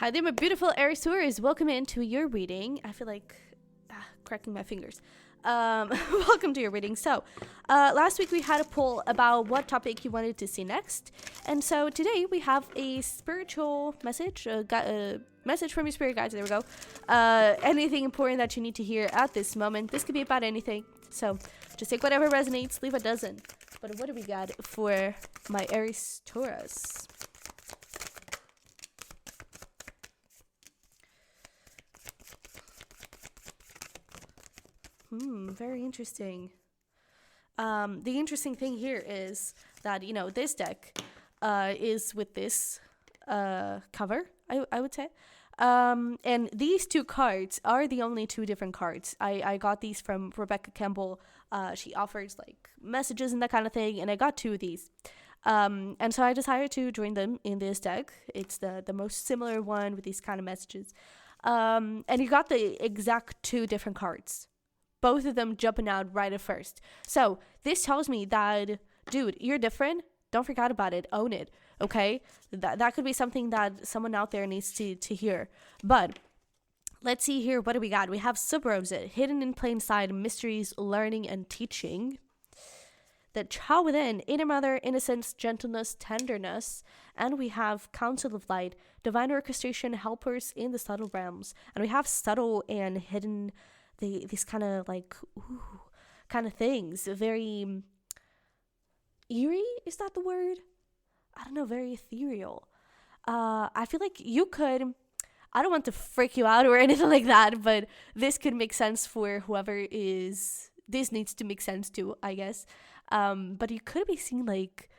Hi there, my beautiful Aries Taurus. Welcome into your reading. I feel like cracking my fingers. Welcome to your reading. So, last week we had a poll about what topic you wanted to see next, and so today we have a spiritual message, message from your spirit guides. There we go. Anything important that you need to hear at this moment. This could be about anything. So, just take whatever resonates, leave a dozen. But what do we got for my Aries Taurus? Very interesting. The interesting thing here is that, this deck is with this cover, I would say. And these two cards are the only two different cards. I got these from Rebecca Campbell. She offers like messages and that kind of thing, and I got two of these. And so I decided to join them in this deck. It's the most similar one with these kind of messages. And you got the exact two different cards. Both of them jumping out right at first. So this tells me that, dude, you're different. Don't forget about it. Own it. Okay? That could be something that someone out there needs to hear. But let's see here. What do we got? We have Sub-Rosa, hidden in plain sight, mysteries, learning, and teaching. The child within, inner mother, innocence, gentleness, tenderness. And we have Council of Light, divine orchestration, helpers in the subtle realms. And we have subtle and hidden, these kind of like, kind of things. Very eerie, is that the word? I don't know, very ethereal. I feel like you could, I don't want to freak you out or anything like that, but this could make sense for whoever this needs to make sense to, I guess. But you could be seeing like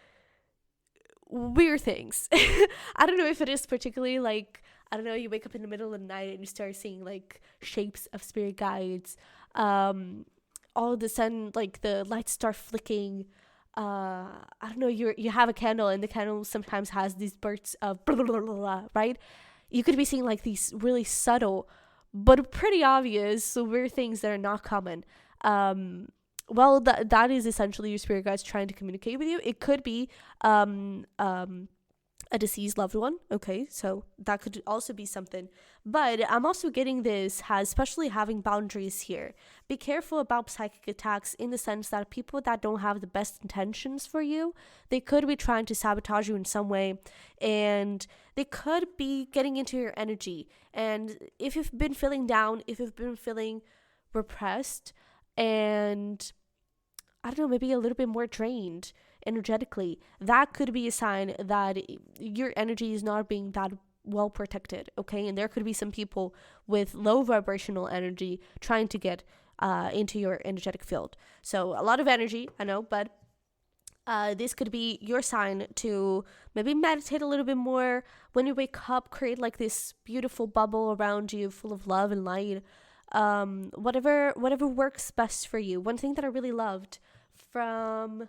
weird things. I don't know if it is particularly like, I don't know, you wake up in the middle of the night and you start seeing like shapes of spirit guides. All of a sudden, like the lights start flicking. I don't know, you have a candle and the candle sometimes has these bursts of blah, blah, blah, blah, blah, right? You could be seeing like these really subtle but pretty obvious weird things that are not common. Well, that is essentially your spirit guides trying to communicate with you. It could be a deceased loved one. Okay, so that could also be something. But I'm also getting this as especially having boundaries here. Be careful about psychic attacks in the sense that people that don't have the best intentions for you, they could be trying to sabotage you in some way, and they could be getting into your energy. And if you've been feeling down, if you've been feeling repressed, and I don't know, maybe a little bit more drained energetically, that could be a sign that your energy is not being that well protected. Okay, and there could be some people with low vibrational energy trying to get into your energetic field. So a lot of energy, I know, but this could be your sign to maybe meditate a little bit more. When you wake up, create like this beautiful bubble around you full of love and light. Whatever works best for you. One thing that I really loved from,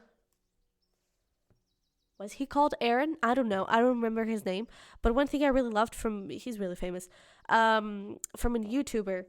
was he called Aaron? I don't know. I don't remember his name. But one thing I really loved from, he's really famous, from a YouTuber,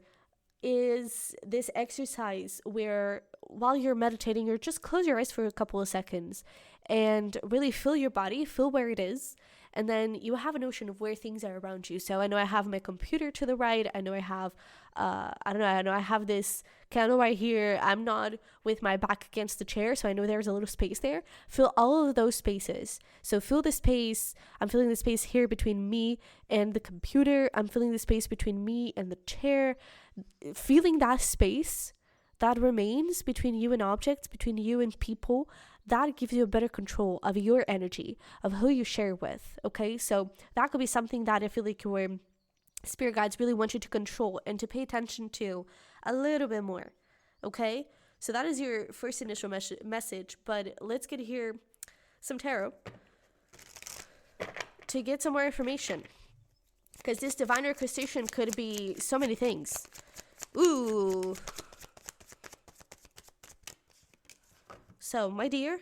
is this exercise where while you're meditating, you just close your eyes for a couple of seconds and really feel your body, feel where it is. And then you have a notion of where things are around you. So I know I have my computer to the right. I know I have, I know I have this candle right here. I'm not with my back against the chair, so I know there's a little space there. Feel all of those spaces. So feel the space. I'm feeling the space here between me and the computer. I'm feeling the space between me and the chair. Feeling that space that remains between you and objects, between you and people, that gives you a better control of your energy, of who you share with. Okay, so that could be something that I feel like your spirit guides really want you to control and to pay attention to a little bit more. Okay, so that is your first initial message, but let's get here some tarot to get some more information, because this divine orchestration could be so many things. Ooh. So, my dear,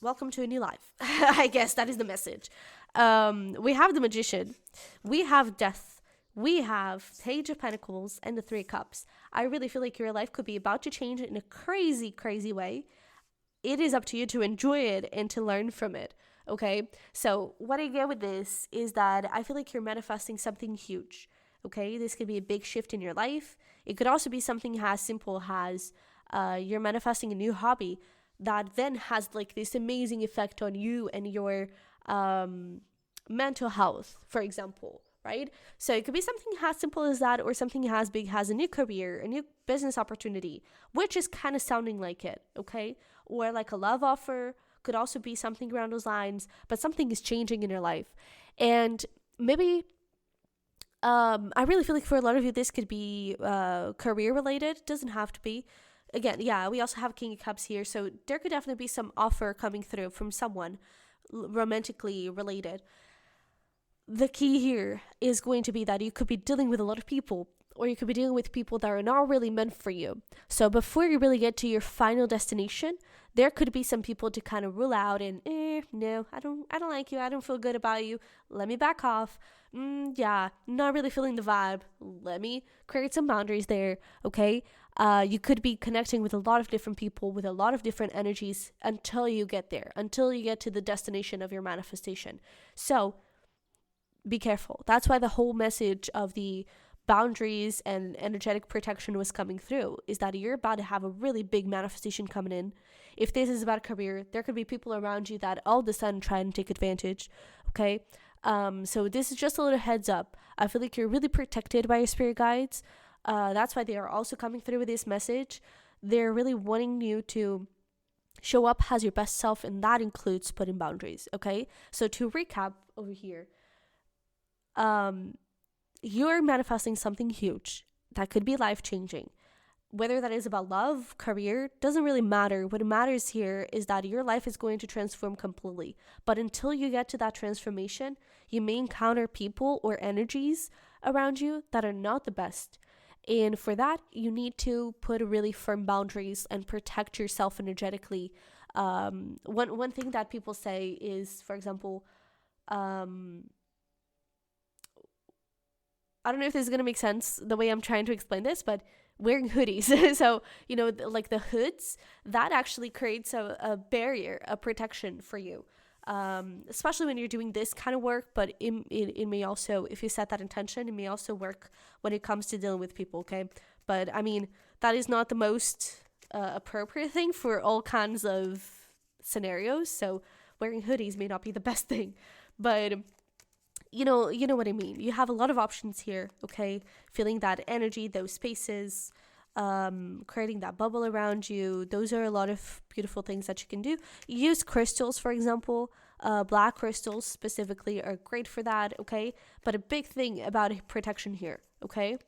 welcome to a new life. I guess that is the message. We have the Magician. We have Death. We have Page of Pentacles and the Three of Cups. I really feel like your life could be about to change in a crazy, crazy way. It is up to you to enjoy it and to learn from it. Okay, so what I get with this is that I feel like you're manifesting something huge. Okay, this could be a big shift in your life. It could also be something as simple as you're manifesting a new hobby that then has like this amazing effect on you and your mental health, for example, right? So it could be something as simple as that, or something as big as a new career, a new business opportunity, which is kind of sounding like it, okay? Or like a love offer, could also be something around those lines, but something is changing in your life. And maybe I really feel like for a lot of you, this could be career related. Doesn't have to be. Again, yeah, we also have King of Cups here, so there could definitely be some offer coming through from someone romantically related. The key here is going to be that you could be dealing with a lot of people, or you could be dealing with people that are not really meant for you. So before you really get to your final destination, there could be some people to kind of rule out and no, I don't like you, I don't feel good about you, let me back off. Yeah, not really feeling the vibe, let me create some boundaries there. Okay, you could be connecting with a lot of different people with a lot of different energies until you get there, until you get to the destination of your manifestation. So be careful. That's why the whole message of the boundaries and energetic protection was coming through, is that you're about to have a really big manifestation coming in. If this is about career, there could be people around you that all of a sudden try and take advantage. Okay, so this is just a little heads up. I feel like you're really protected by your spirit guides. That's why they are also coming through with this message. They're really wanting you to show up as your best self, and that includes putting boundaries. Okay, so to recap over here, you're manifesting something huge that could be life-changing. Whether that is about love, career, doesn't really matter. What matters here is that your life is going to transform completely. But until you get to that transformation, you may encounter people or energies around you that are not the best. And for that, you need to put really firm boundaries and protect yourself energetically. One thing that people say is, for example, I don't know if this is going to make sense the way I'm trying to explain this, but wearing hoodies. So, like the hoods, that actually creates a barrier, a protection for you, especially when you're doing this kind of work. But it may also, if you set that intention, it may also work when it comes to dealing with people, okay? But, I mean, that is not the most appropriate thing for all kinds of scenarios. So wearing hoodies may not be the best thing. But you know what I mean. You have a lot of options here, okay? Feeling that energy, those spaces, creating that bubble around you. Those are a lot of beautiful things that you can do. Use crystals, for example. Black crystals specifically are great for that, okay? But a big thing about protection here, okay?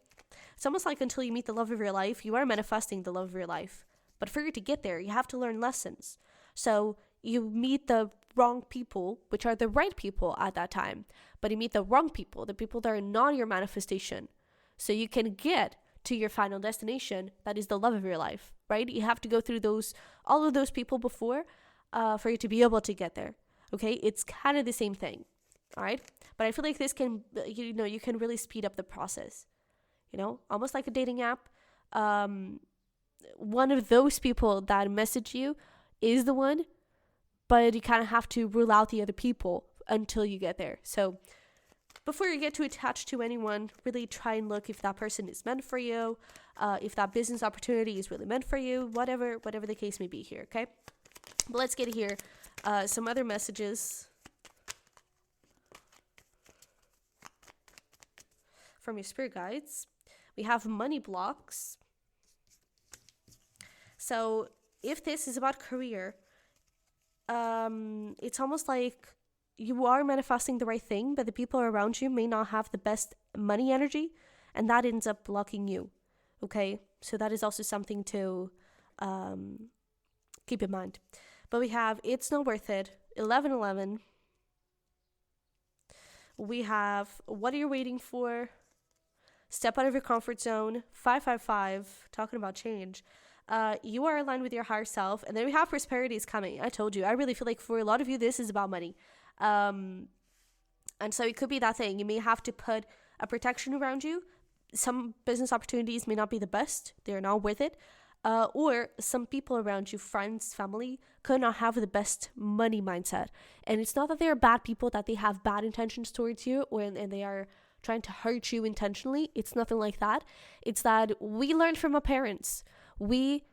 It's almost like until you meet the love of your life, you are manifesting the love of your life. But for you to get there, you have to learn lessons. So you meet the wrong people, which are the right people at that time, but you meet the wrong people, the people that are not your manifestation, so you can get to your final destination, that is the love of your life, right? You have to go through all of those people before for you to be able to get there. Okay, it's kind of the same thing. All right, but I feel like this can, you can really speed up the process, almost like a dating app. One of those people that message you is the one, but you kind of have to rule out the other people until you get there. So before you get too attached to anyone, really try and look if that person is meant for you, if that business opportunity is really meant for you, whatever the case may be here, okay? But let's get here some other messages from your spirit guides. We have money blocks. So if this is about career, it's almost like you are manifesting the right thing, but the people around you may not have the best money energy, and that ends up blocking you. Okay, so that is also something to keep in mind. But we have It's Not Worth It, 1111. We have What Are You Waiting For? Step Out of Your Comfort Zone, 555, talking about change. You are aligned with your higher self. And then we have Prosperity is Coming. I told you, I really feel like for a lot of you, this is about money. And so it could be that thing. You may have to put a protection around you. Some business opportunities may not be the best. They're not worth it. Or some people around you, friends, family, could not have the best money mindset. And it's not that they are bad people, that they have bad intentions towards you, and they are trying to hurt you intentionally. It's nothing like that. It's that we learned from our parents. We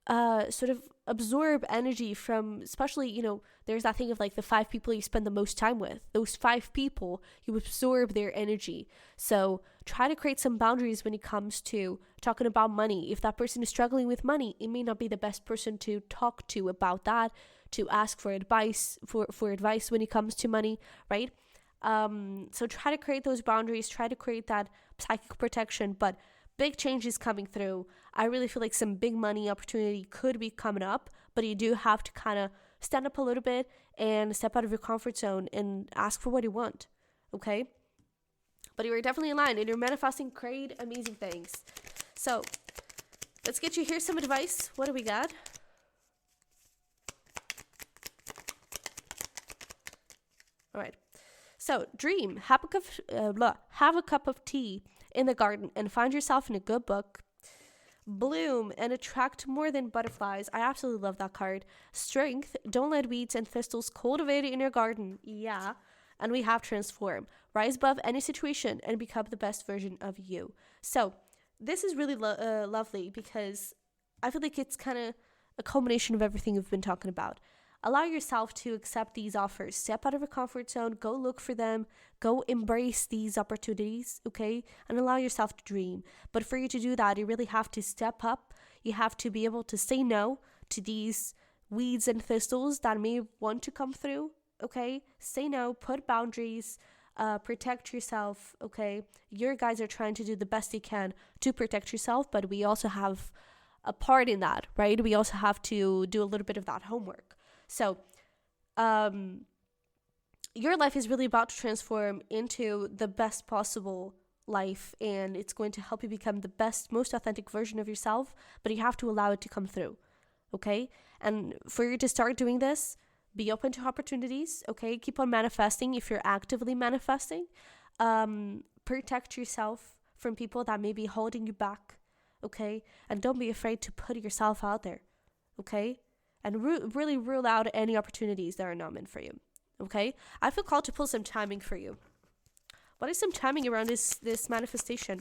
sort of absorb energy from, especially, there's that thing of like the 5 people you spend the most time with. Those 5 people, you absorb their energy. So try to create some boundaries when it comes to talking about money. If that person is struggling with money, it may not be the best person to talk to about that, to ask for advice, for advice when it comes to money, right? So try to create those boundaries, try to create that psychic protection, but big changes coming through. I really feel like some big money opportunity could be coming up, but you do have to kind of stand up a little bit and step out of your comfort zone and ask for what you want, okay? But you're definitely in line and you're manifesting great, amazing things. So let's get you here some advice. What do we got? All right. So dream, have a cup of tea in the garden and find yourself in a good book. Bloom and attract more than butterflies. I absolutely love that card. Strength, don't let weeds and thistles cultivate in your garden. Yeah. And we have transform. Rise above any situation and become the best version of you. So this is really lovely because I feel like it's kind of a culmination of everything we've been talking about. Allow yourself to accept these offers. Step out of your comfort zone. Go look for them. Go embrace these opportunities, okay? And allow yourself to dream. But for you to do that, you really have to step up. You have to be able to say no to these weeds and thistles that may want to come through, okay? Say no. Put boundaries. Protect yourself, okay? Your guys are trying to do the best they can to protect yourself, but we also have a part in that, right? We also have to do a little bit of that homework. So, your life is really about to transform into the best possible life, and it's going to help you become the best, most authentic version of yourself, but you have to allow it to come through, okay? And for you to start doing this, be open to opportunities, okay? Keep on manifesting if you're actively manifesting. Protect yourself from people that may be holding you back, okay? And don't be afraid to put yourself out there, okay? And really rule out any opportunities that are not meant for you, okay? I feel called to pull some timing for you. What is some timing around this manifestation?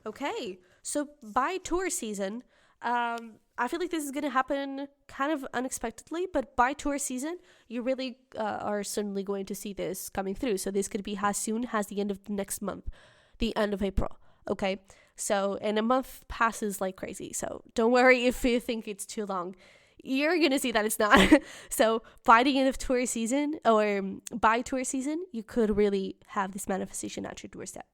Okay, so by Taurus season, I feel like this is going to happen kind of unexpectedly, but by Taurus season, you really are certainly going to see this coming through. So this could be as soon as the end of the next month, the end of April, okay? So, and a month passes like crazy. So don't worry if you think it's too long. You're going to see that it's not. So by the end of Taurus season, or by Taurus season, you could really have this manifestation at your doorstep.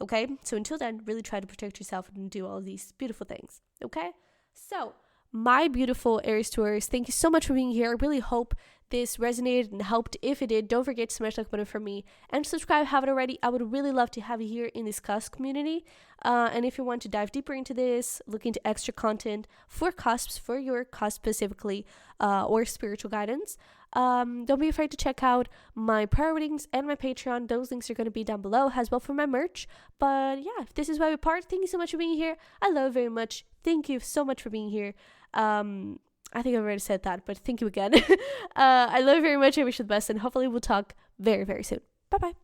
Okay? So until then, really try to protect yourself and do all these beautiful things. Okay? So, my beautiful Aries Taurus, thank you so much for being here. I really hope this resonated and helped. If it did, don't forget to smash the like button for me and subscribe if you haven't already. I would really love to have you here in this Cusp community. And if you want to dive deeper into this, look into extra content for cusps, for your cusp specifically, or spiritual guidance, don't be afraid to check out my prayer readings and my Patreon. Those links are going to be down below as well for my merch. But yeah, this is why we part. Thank you so much for being here. I love you very much. Thank you so much for being here. I think I've already said that, but thank you again. I love you very much. I wish you the best, and hopefully we'll talk very, very soon. Bye-bye.